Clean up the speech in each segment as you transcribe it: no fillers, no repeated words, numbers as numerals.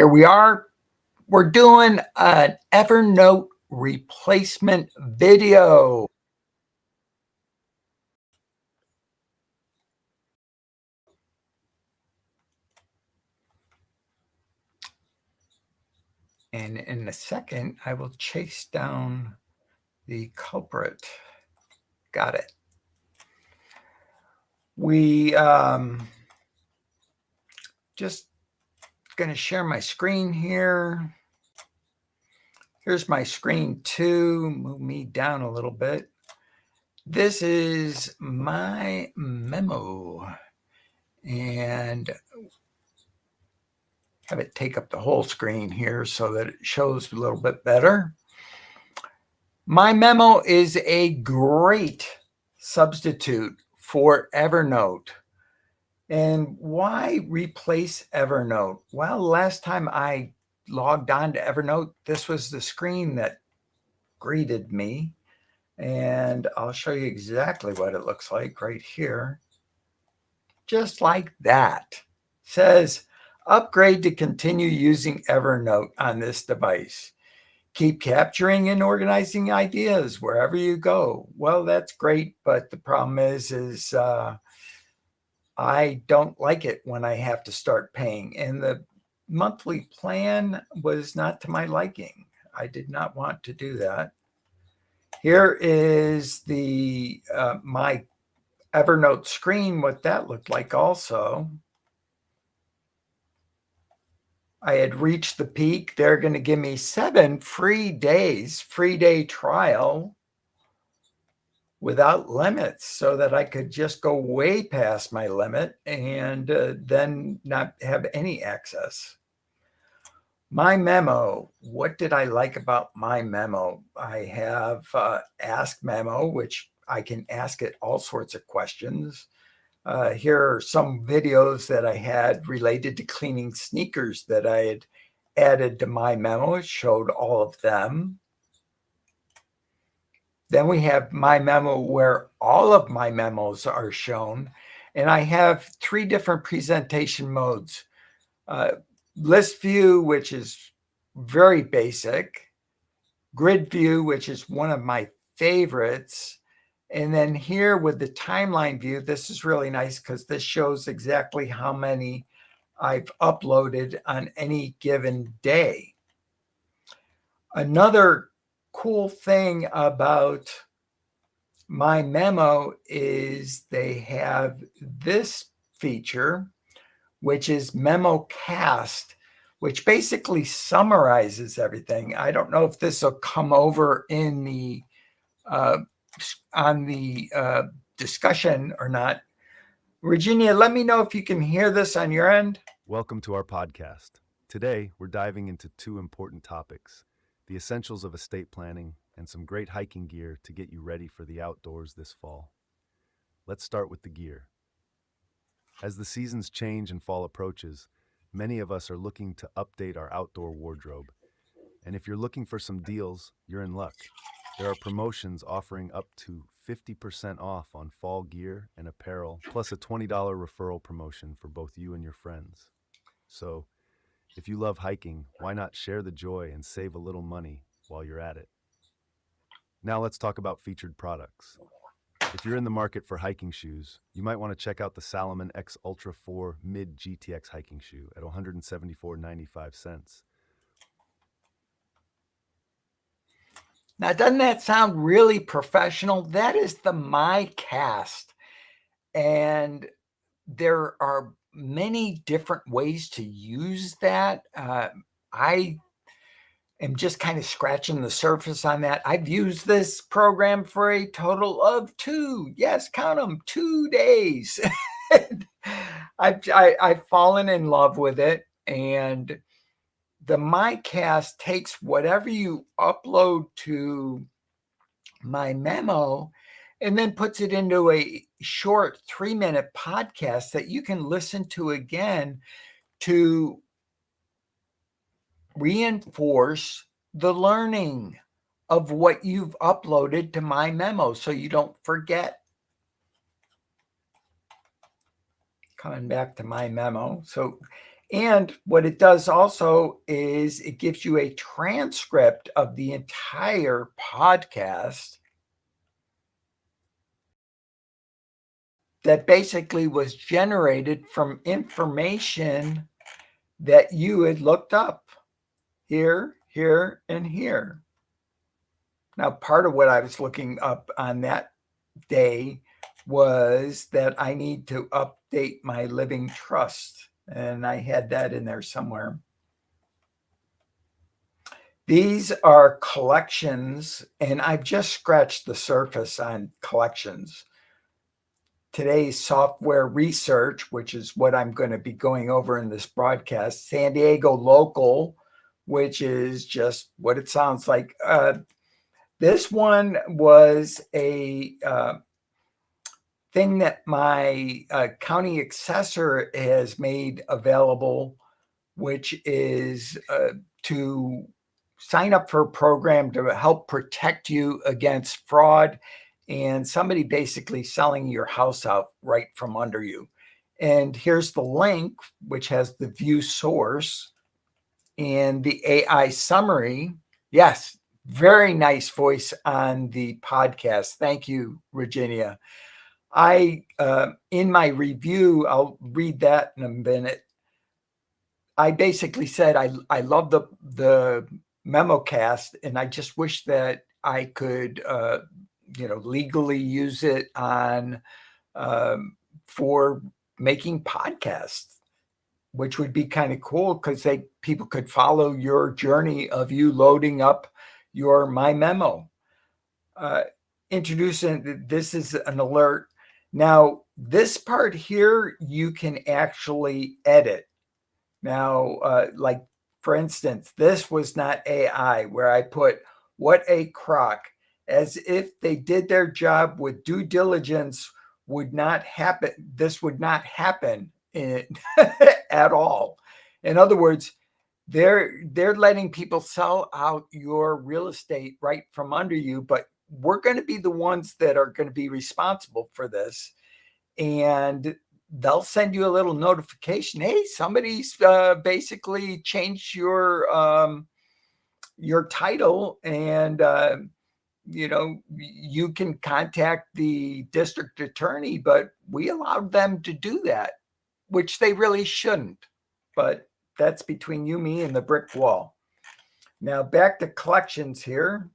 here we are. We're doing an Evernote replacement video. And in a second, I will chase down the culprit. Got it. We just going to share my screen here. Here's my screen 2. Move me down a little bit. This is my memo. And have it take up the whole screen here so that it shows a little bit better. My memo is a great substitute for Evernote. And why replace Evernote? Well, last time I logged on to Evernote, this was the screen that greeted me. And I'll show you exactly what it looks like right here. Just like that. It says, upgrade to continue using Evernote on this device. Keep capturing and organizing ideas wherever you go. Well, that's great, but the problem is I don't like it when I have to start paying. And the monthly plan was not to my liking. I did not want to do that. Here is the my Evernote screen, what that looked like also. I had reached the peak. They're going to give me 7 free days, free day trial without limits so that I could just go way past my limit and then not have any access. My memo, what did I like about my memo? I have Ask Memo, which I can ask it all sorts of questions. Here are some videos that I had related to cleaning sneakers that I had added to my memo. It showed all of them. Then we have my memo where all of my memos are shown. And I have 3 different presentation modes. List view, which is very basic. Grid view, which is one of my favorites. And then here with the timeline view, this is really nice because this shows exactly how many I've uploaded on any given day. Another cool thing about my memo is they have this feature, which is Memo Cast, which basically summarizes everything. I don't know if this will come over in the on the discussion or not. Virginia, let me know if you can hear this on your end. Welcome to our podcast. Today, we're diving into 2 important topics, the essentials of estate planning and some great hiking gear to get you ready for the outdoors this fall. Let's start with the gear. As the seasons change and fall approaches, many of us are looking to update our outdoor wardrobe. And if you're looking for some deals, you're in luck. There are promotions offering up to 50% off on fall gear and apparel, plus a $20 referral promotion for both you and your friends. So, if you love hiking, why not share the joy and save a little money while you're at it? Now let's talk about featured products. If you're in the market for hiking shoes, you might want to check out the Salomon X Ultra 4 Mid GTX hiking shoe at $174.95. Now, doesn't that sound really professional? That is the MyCast. And there are many different ways to use that. I am just kind of scratching the surface on that. I've used this program for a total of 2, yes, count them, 2 days. I've fallen in love with it. And the MyCast takes whatever you upload to my memo and then puts it into a short 3-minute podcast that you can listen to again to reinforce the learning of what you've uploaded to my memo so you don't forget. Coming back to my memo. So And what it does also is it gives you a transcript of the entire podcast that basically was generated from information that you had looked up here, here, and here. Now, part of what I was looking up on that day was that I need to update my living trust, and I had that in there somewhere. These are collections, and I've just scratched the surface on collections. Today's software research, which is what I'm going to be going over in this broadcast, San Diego local, which is just what it sounds like. This one was a thing that my county assessor has made available, which is to sign up for a program to help protect you against fraud and somebody basically selling your house out right from under you. And here's the link, which has the view source and the AI summary. Yes, very nice voice on the podcast. Thank you, Virginia. In my review, I'll read that in a minute. I basically said I love the memo cast, and I just wish that I could legally use it on for making podcasts, which would be kind of cool because people could follow your journey of you loading up your My Memo. Introducing this is an alert. Now, this part here you can actually edit. Now, like for instance, this was not AI where I put what a crock, as if they did their job with due diligence would not happen. This would not happen at all. In other words, they're letting people sell out your real estate right from under you, but we're going to be the ones that are going to be responsible for this. And they'll send you a little notification. Hey, somebody's basically changed your title, and you can contact the district attorney, but we allowed them to do that, which they really shouldn't. But that's between you, me, and the brick wall. Now back to collections here.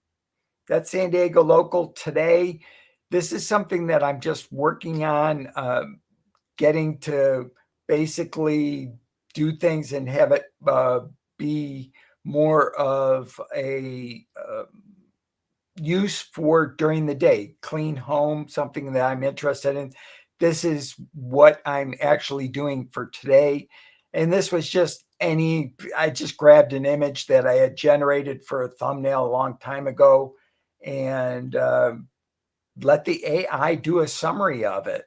That's San Diego local today. This is something that I'm just working on, getting to basically do things and have it be more of a use for during the day, clean home, something that I'm interested in. This is what I'm actually doing for today. And this was just I just grabbed an image that I had generated for a thumbnail a long time ago and let the AI do a summary of it.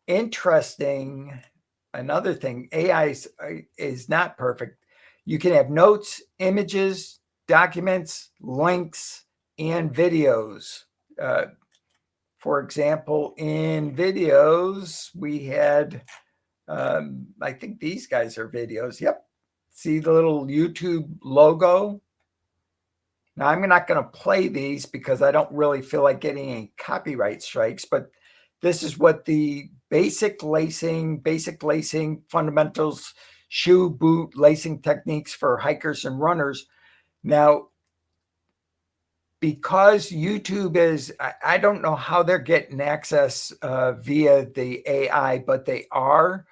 Interesting. Another thing, AI is not perfect. You can have notes, images, documents, links, and videos. For example, in videos, we had, I think these guys are videos. Yep. See the little YouTube logo? Now, I'm not going to play these because I don't really feel like getting any copyright strikes, but this is what the basic lacing fundamentals, shoe, boot, lacing techniques for hikers and runners. Now, because YouTube is, I don't know how they're getting access via the AI, but they are.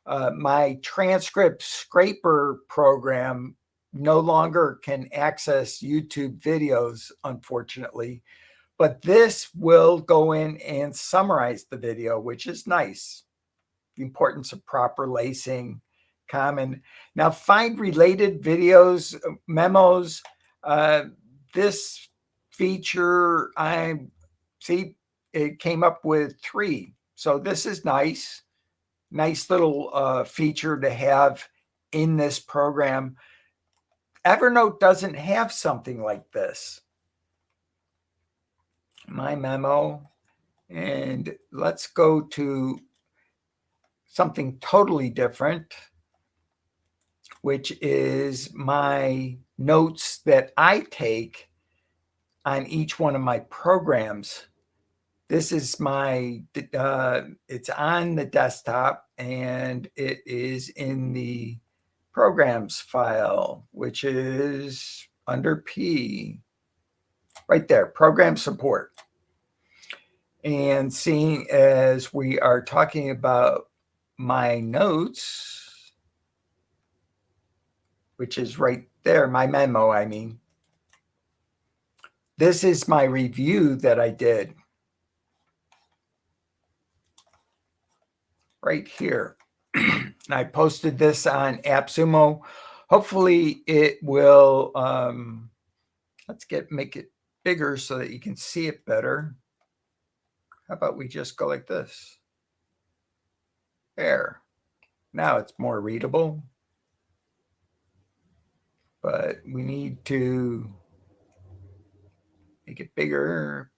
My transcript scraper program no longer can access YouTube videos, unfortunately, but this will go in and summarize the video, which is nice. The importance of proper lacing, common. Now find related videos, memos. This feature, I see it came up with 3. So this is nice. Nice little feature to have in this program. Evernote doesn't have something like this. My Memo, and let's go to something totally different, which is my notes that I take on each one of my programs. This is it's on the desktop and it is in the programs file, which is under P, right there, program support. And seeing as we are talking about my notes, which is right there, my memo, I mean, this is my review that I did right here. And I posted this on AppSumo. Hopefully it will, let's make it bigger so that you can see it better. How about we just go like this? There. Now it's more readable. But we need to make it bigger,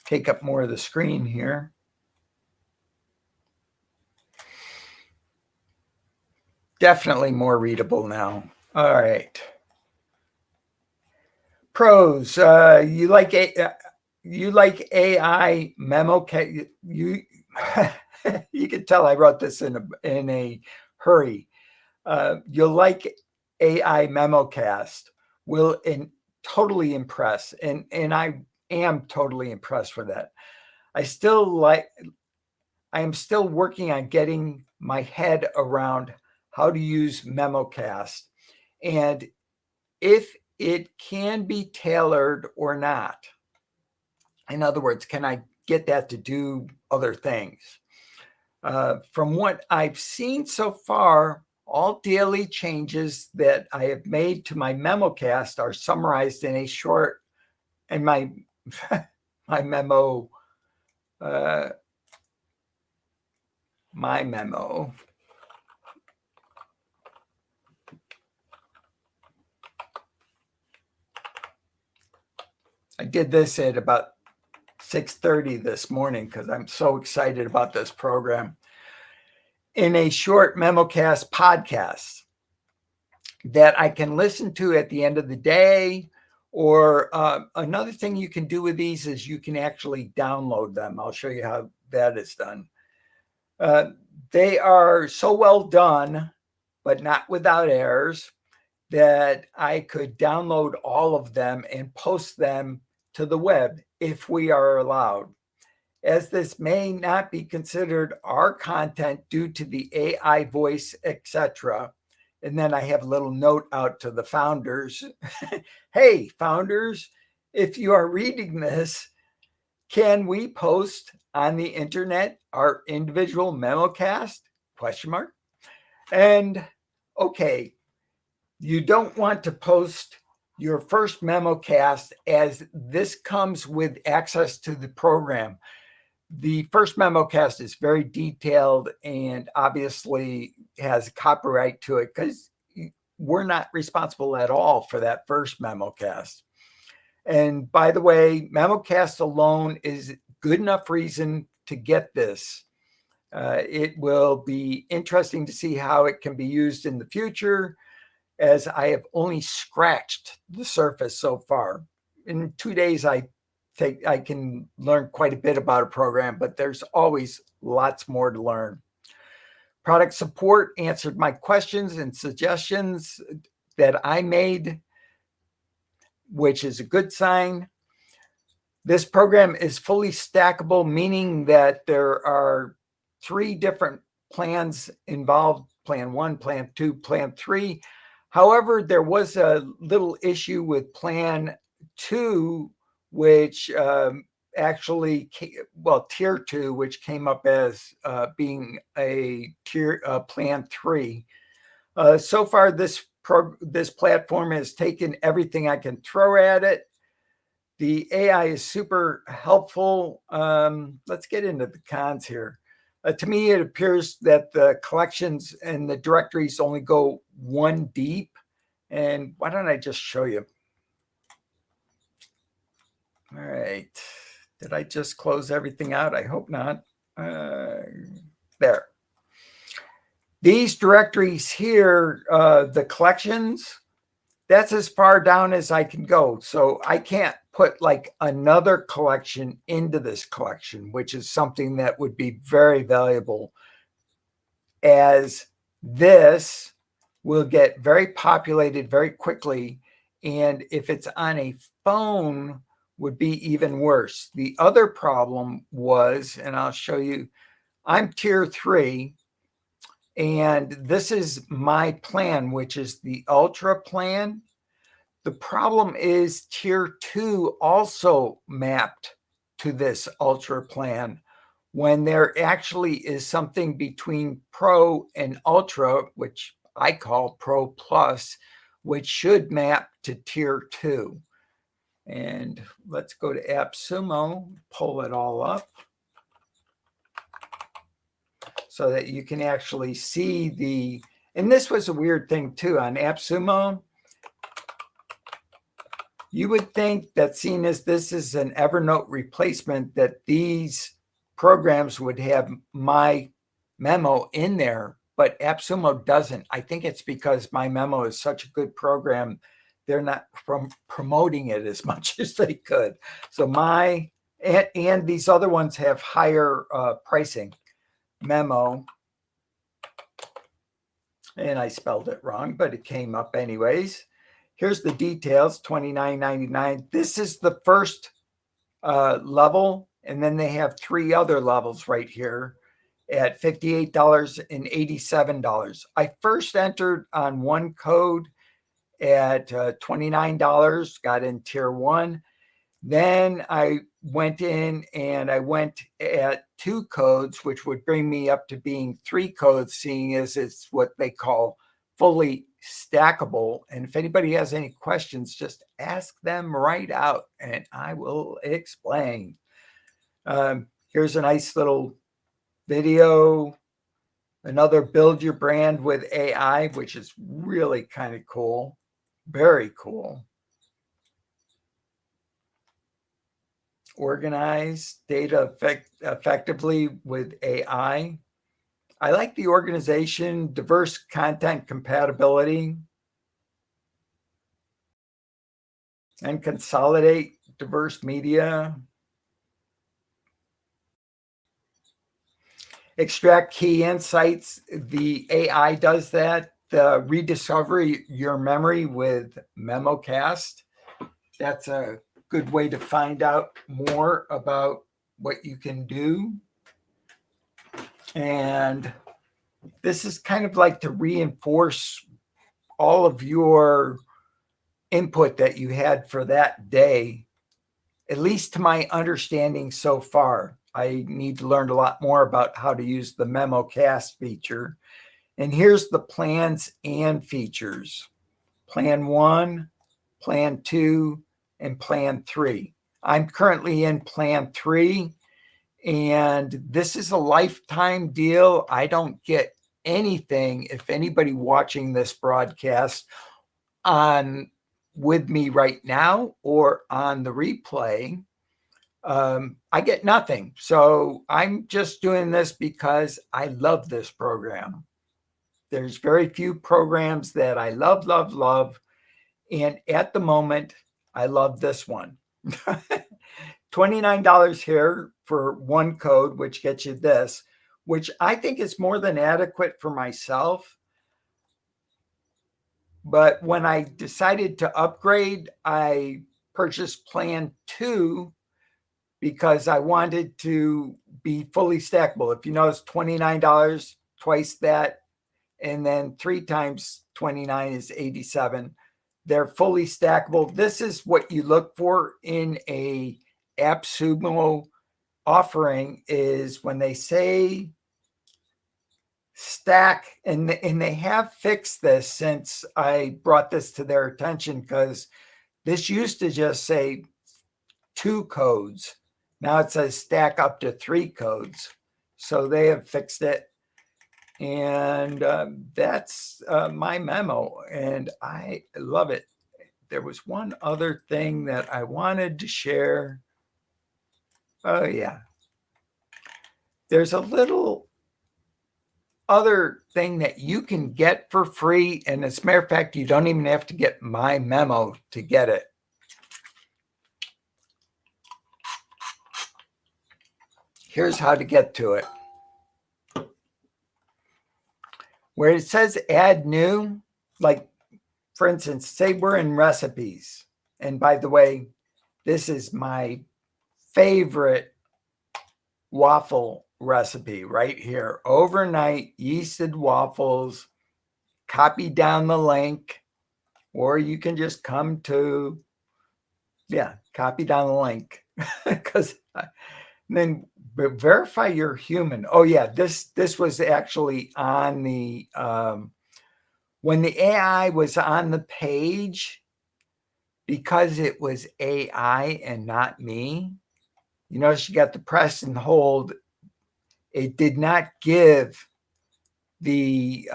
take up more of the screen here. Definitely more readable now. All right. Pros. You like AI memo? You you can tell I wrote this in a hurry. You'll like AI MemoCast. Will totally impress, and I am totally impressed with that. I am still working on getting my head around how to use MemoCast and if it can be tailored or not. In other words, can I get that to do other things? From what I've seen so far, all daily changes that I have made to my MemoCast are summarized in a short, and my memo, I did this at about 6:30 this morning because I'm so excited about this program. In a short MemoCast podcast that I can listen to at the end of the day. Or another thing you can do with these is you can actually download them. I'll show you how that is done. They are so well done, but not without errors, that I could download all of them and post them to the web if we are allowed, as this may not be considered our content due to the AI voice, etc. And then I have a little note out to the founders. Hey, founders, if you are reading this, can we post on the internet our individual MemoCast? Question mark. And okay, you don't want to post your first MemoCast as this comes with access to the program. The first MemoCast is very detailed and obviously has copyright to it because we're not responsible at all for that first MemoCast. And by the way, MemoCast alone is good enough reason to get this. It will be interesting to see how it can be used in the future, as I have only scratched the surface so far. In 2 days, I can learn quite a bit about a program, but there's always lots more to learn. Product support answered my questions and suggestions that I made, which is a good sign. This program is fully stackable, meaning that there are 3 different plans involved: plan 1, plan 2, plan 3. However, there was a little issue with plan 2, which actually, tier 2, which came up as being a plan 3. So far, this platform has taken everything I can throw at it. The AI is super helpful. Let's get into the cons here. To me, it appears that the collections and the directories only go 1 deep. And why don't I just show you? All right. Did I just close everything out? I hope not. There. These directories here, the collections, that's as far down as I can go. So I can't put like another collection into this collection, which is something that would be very valuable, as this will get very populated very quickly. And if it's on a phone, would be even worse. The other problem was, and I'll show you, I'm tier 3, and this is my plan, which is the Ultra plan. The problem is tier 2 also mapped to this Ultra plan, when there actually is something between Pro and Ultra, which I call Pro Plus, which should map to tier 2. And let's go to AppSumo, pull it all up so that you can actually see the, and this was a weird thing too on AppSumo. You would think that, seeing as this is an Evernote replacement, that these programs would have my memo in there, but AppSumo doesn't. I think it's because my memo is such a good program, they're not promoting it as much as they could. So and these other ones have higher pricing. Memo, and I spelled it wrong, but it came up anyways. Here's the details, $29.99. This is the first level, and then they have 3 other levels right here at $58 and $87. I first entered on one code at $29, got in tier 1. Then I went in and I went at 2 codes, which would bring me up to being 3 codes, seeing as it's what they call fully stackable. And if anybody has any questions, just ask them right out and I will explain. Here's a nice little video, another build your brand with AI, which is really kind of cool. Very cool. Organize data effectively with AI. I like the organization, diverse content compatibility, and consolidate diverse media. Extract key insights. The AI does that. Rediscover your memory with MemoCast. That's a good way to find out more about what you can do. And this is kind of like to reinforce all of your input that you had for that day, at least to my understanding so far. I need to learn a lot more about how to use the MemoCast feature. And here's the plans and features. Plan 1, Plan 2, and Plan 3. I'm currently in Plan 3, and this is a lifetime deal. I don't get anything if anybody watching this broadcast on with me right now or on the replay, I get nothing. So I'm just doing this because I love this program. There's very few programs that I love, love, love. And at the moment, I love this one. $29 here for one code, which gets you this, which I think is more than adequate for myself. But when I decided to upgrade, I purchased Plan 2 because I wanted to be fully stackable. If you notice, $29, twice that, and then 3 times 29 is 87. They're fully stackable. This is what you look for in a AppSumo offering, is when they say stack, and they have fixed this since I brought this to their attention, because this used to just say 2 codes. Now it says stack up to 3 codes. So they have fixed it. And that's my memo, and I love it. There was one other thing that I wanted to share. Oh, yeah. There's a little other thing that you can get for free. And as a matter of fact, you don't even have to get my memo to get it. Here's how to get to it. Where it says add new, like for instance, say we're in recipes. And by the way, this is my favorite waffle recipe right here. Overnight yeasted waffles. Copy down the link, or you can just come to, copy down the link because then verify you're human. Oh yeah, this was actually on the when the AI was on the page, because it was AI and not me. You notice you got the press and hold. It did not give the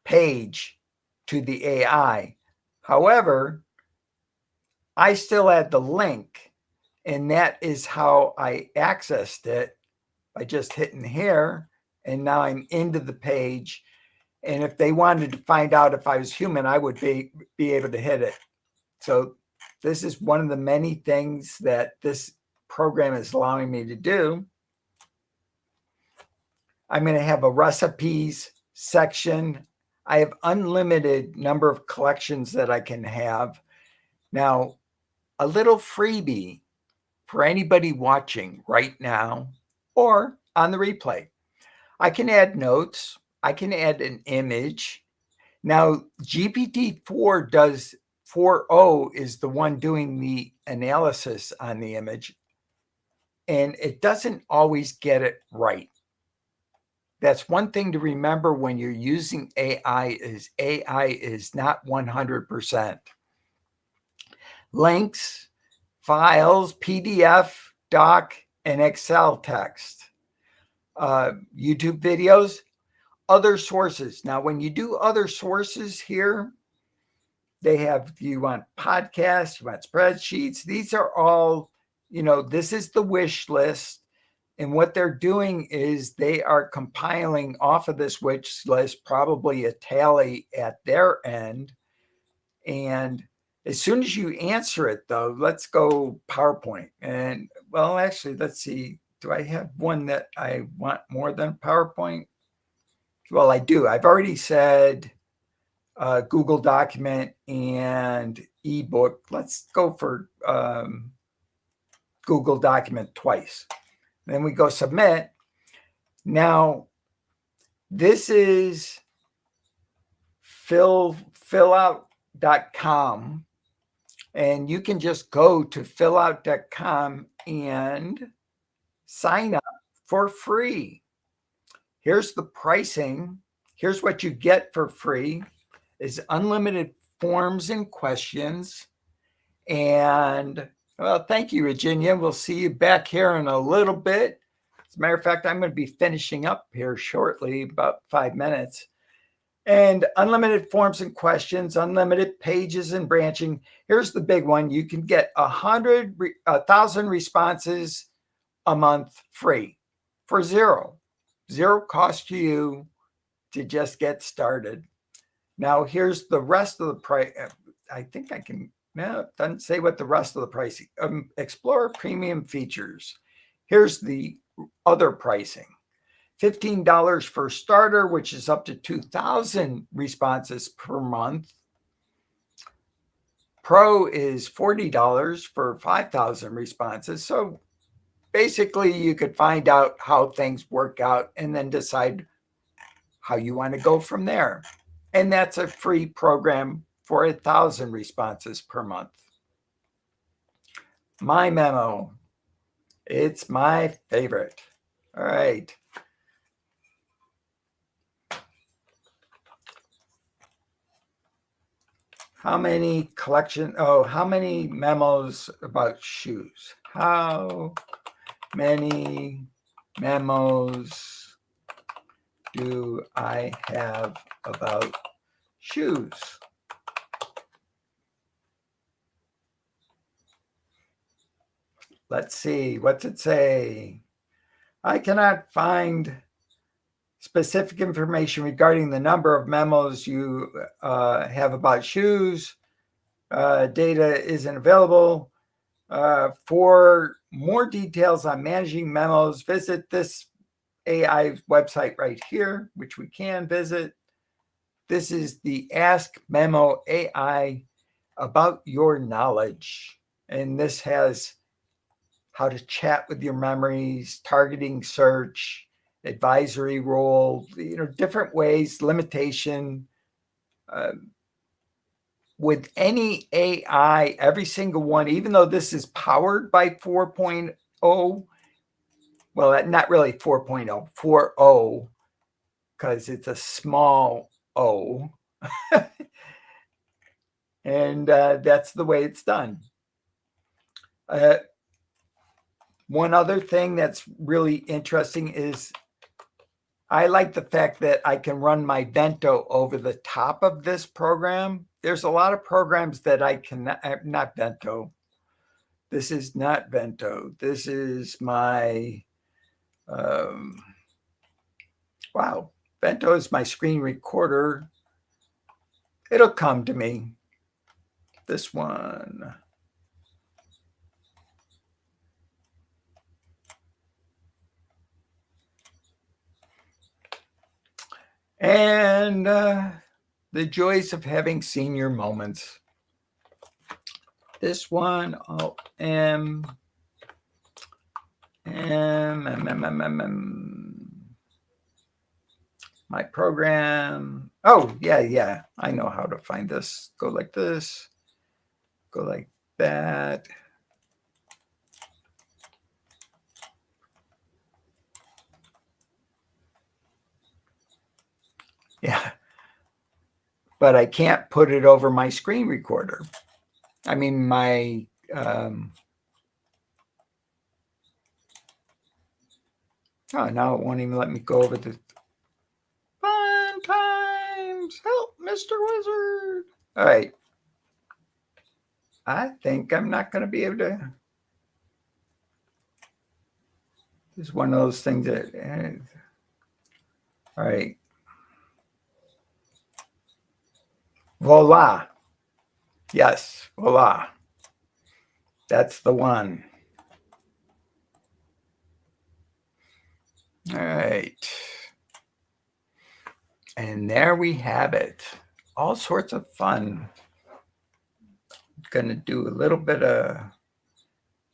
page to the AI. However, I still had the link, and that is how I accessed it by just hitting here. And now I'm into the page. And if they wanted to find out if I was human, I would be able to hit it. So this is one of the many things that this program is allowing me to do. I'm going to have a recipes section. I have unlimited number of collections that I can have. Now, a little freebie for anybody watching right now or on the replay. I can add notes. I can add an image. Now, GPT-4 does 4.0 is the one doing the analysis on the image, and it doesn't always get it right. That's one thing to remember when you're using AI is not 100%. Links, files, PDF, doc, and Excel text. YouTube videos, other sources. Now, when you do other sources here, they have, you want podcasts, you want spreadsheets. These are all, this is the wish list. And what they're doing is they are compiling off of this wish list, probably a tally at their end. And as soon as you answer it, though, let's go PowerPoint. And well, actually, let's see. Do I have one that I want more than PowerPoint? Well, I do. I've already said Google document and ebook. Let's go for Google document twice. Then we go submit. Now, this is fillout.com. And you can just go to fillout.com and sign up for free. Here's the pricing. Here's what you get for free is unlimited forms and questions. And well, thank you, Virginia. We'll see you back here in a little bit. As a matter of fact, I'm going to be finishing up here shortly, about 5 minutes. And unlimited forms and questions, unlimited pages and branching. Here's the big one. You can get 1,000 responses a month free for zero cost to you to just get started. Now, here's the rest of the price. I think I can, no, it doesn't say what the rest of the pricing. Explore premium features. Here's the other pricing. $15 for starter, which is up to 2,000 responses per month. Pro is $40 for 5,000 responses. So basically, you could find out how things work out and then decide how you want to go from there. And that's a free program for 1,000 responses per month. My memo. It's my favorite. All right. How many memos about shoes? How many memos do I have about shoes? Let's see. What's it say? I cannot find specific information regarding the number of memos you have about shoes. Data isn't available. For more details on managing memos, visit this AI website right here, which we can visit. This is the Ask Memo AI about your knowledge. And this has how to chat with your memories, targeting search, advisory role, different ways, limitation. With any AI, every single one, even though this is powered by 4.0, well, not really 4.0, 4.0, because it's a small O. And that's the way it's done. One other thing that's really interesting is I like the fact that I can run my Vento over the top of this program. There's a lot of programs that I cannot, not Vento. This is not Vento. This is my, wow, Vento is my screen recorder. It'll come to me. This one. And the joys of having senior moments. This one, my program. Oh, yeah. I know how to find this. Go like this. Go like that. Yeah. But I can't put it over my screen recorder. I mean, my oh, now it won't even let me go over the fun times. Help, Mr. Wizard. All right. I think I'm not going to be able to. It's one of those things that. All right. Voila. Yes, voila. That's the one. All right. And there we have it. All sorts of fun. Going to do a little bit of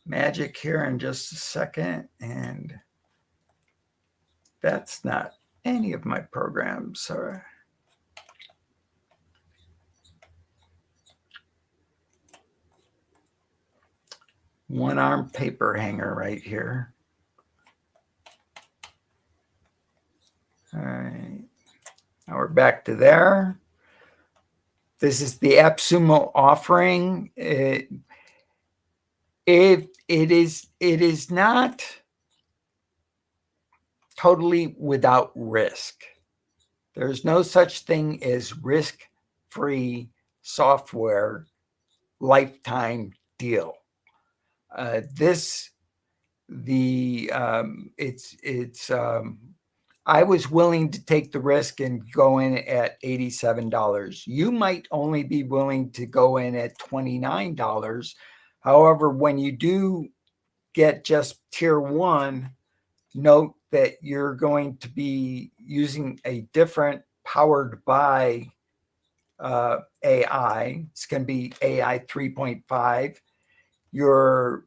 magic here in just a second. And that's not any of my programs. Sorry. One arm paper hanger right here. All right. Now we're back to there. This is the AppSumo offering. It is not totally without risk. There's no such thing as risk-free software lifetime deal. I was willing to take the risk and go in at $87. You might only be willing to go in at $29. However, when you do get just tier 1, note that you're going to be using a different powered by AI. It's going to be AI 3.5. Your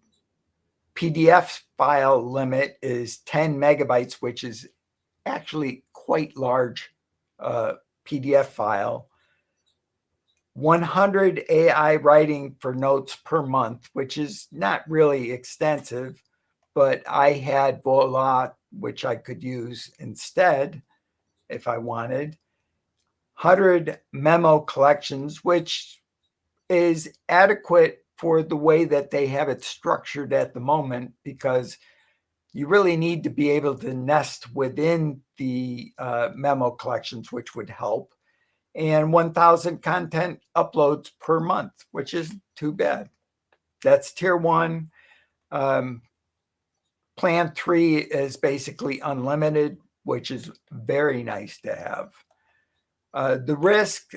PDF file limit is 10 megabytes, which is actually quite large PDF file. 100 AI writing for notes per month, which is not really extensive, but I had Voila, which I could use instead if I wanted. 100 memo collections, which is adequate for the way that they have it structured at the moment, because you really need to be able to nest within the memo collections, which would help. And 1,000 content uploads per month, which isn't too bad. That's tier 1. Plan 3 is basically unlimited. which is very nice to have. The risk,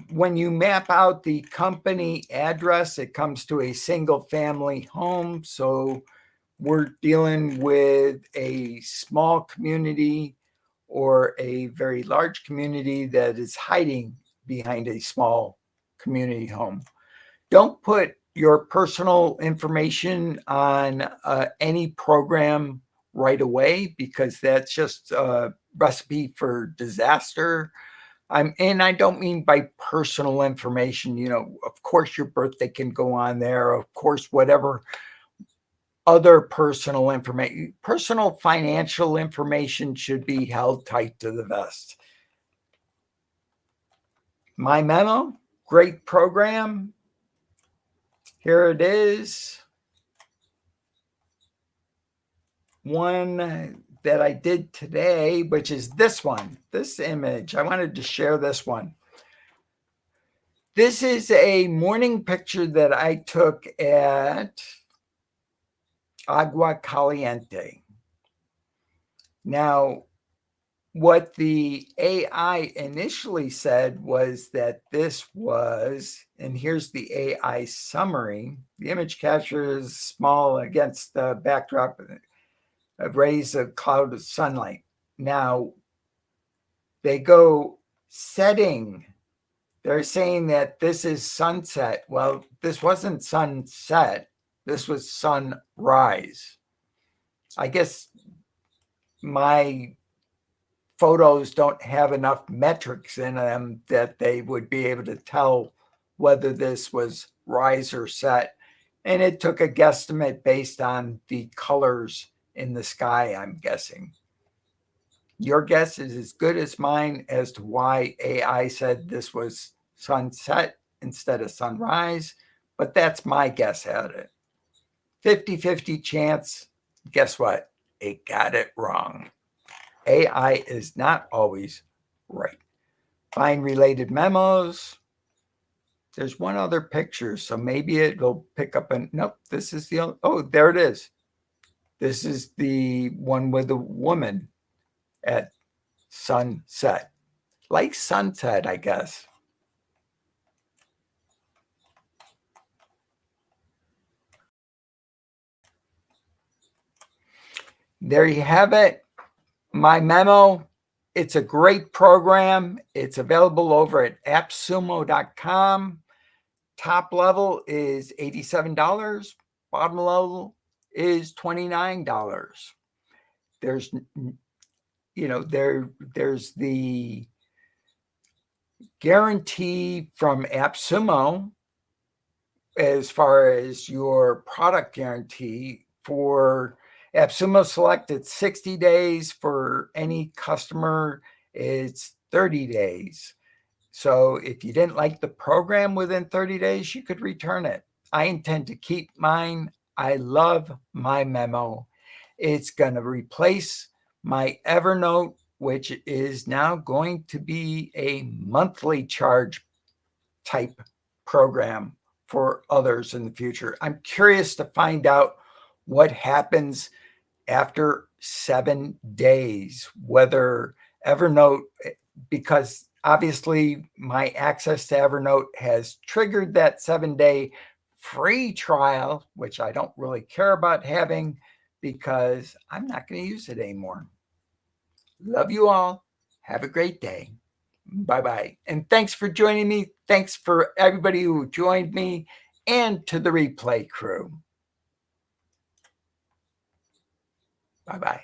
when you map out the company address, it comes to a single family home. So we're dealing with a small community or a very large community that is hiding behind a small community home. Don't put your personal information on any program right away, because that's just a recipe for disaster. And I don't mean by personal information, of course your birthday can go on there, of course, whatever other personal information, personal financial information should be held tight to the vest. My Memo, great program. Here it is. One that I did today, which is this one, this image. I wanted to share this one. This is a morning picture that I took at Agua Caliente. Now, what the AI initially said was that this was, and here's the AI summary, the image capture is small against the backdrop of rays of cloud of sunlight. Now, they go setting. They're saying that this is sunset. Well, this wasn't sunset. This was sunrise. I guess my photos don't have enough metrics in them that they would be able to tell whether this was rise or set. And it took a guesstimate based on the colors in the sky, I'm guessing. Your guess is as good as mine as to why AI said this was sunset instead of sunrise, but that's my guess at it. 50-50 chance. Guess what? It got it wrong. AI is not always right. Find related memos. There's one other picture, so maybe it'll pick up nope, this is the, oh, there it is. This is the one with the woman at sunset. Like sunset, I guess. There you have it. My Memo. It's a great program. It's available over at appsumo.com. Top level is $87. Bottom level is $29. There's, there's the guarantee from AppSumo as far as your product guarantee. For AppSumo Select, it's 60 days. For any customer, it's 30 days. So if you didn't like the program within 30 days, you could return it. I intend to keep mine. I love My Memo. It's going to replace my Evernote, which is now going to be a monthly charge type program for others in the future. I'm curious to find out what happens after 7 days, whether Evernote, because obviously my access to Evernote has triggered that 7-day free trial, which I don't really care about having because I'm not going to use it anymore. Love you all. Have a great day. Bye-bye. And thanks for joining me. Thanks for everybody who joined me and to the replay crew. Bye-bye.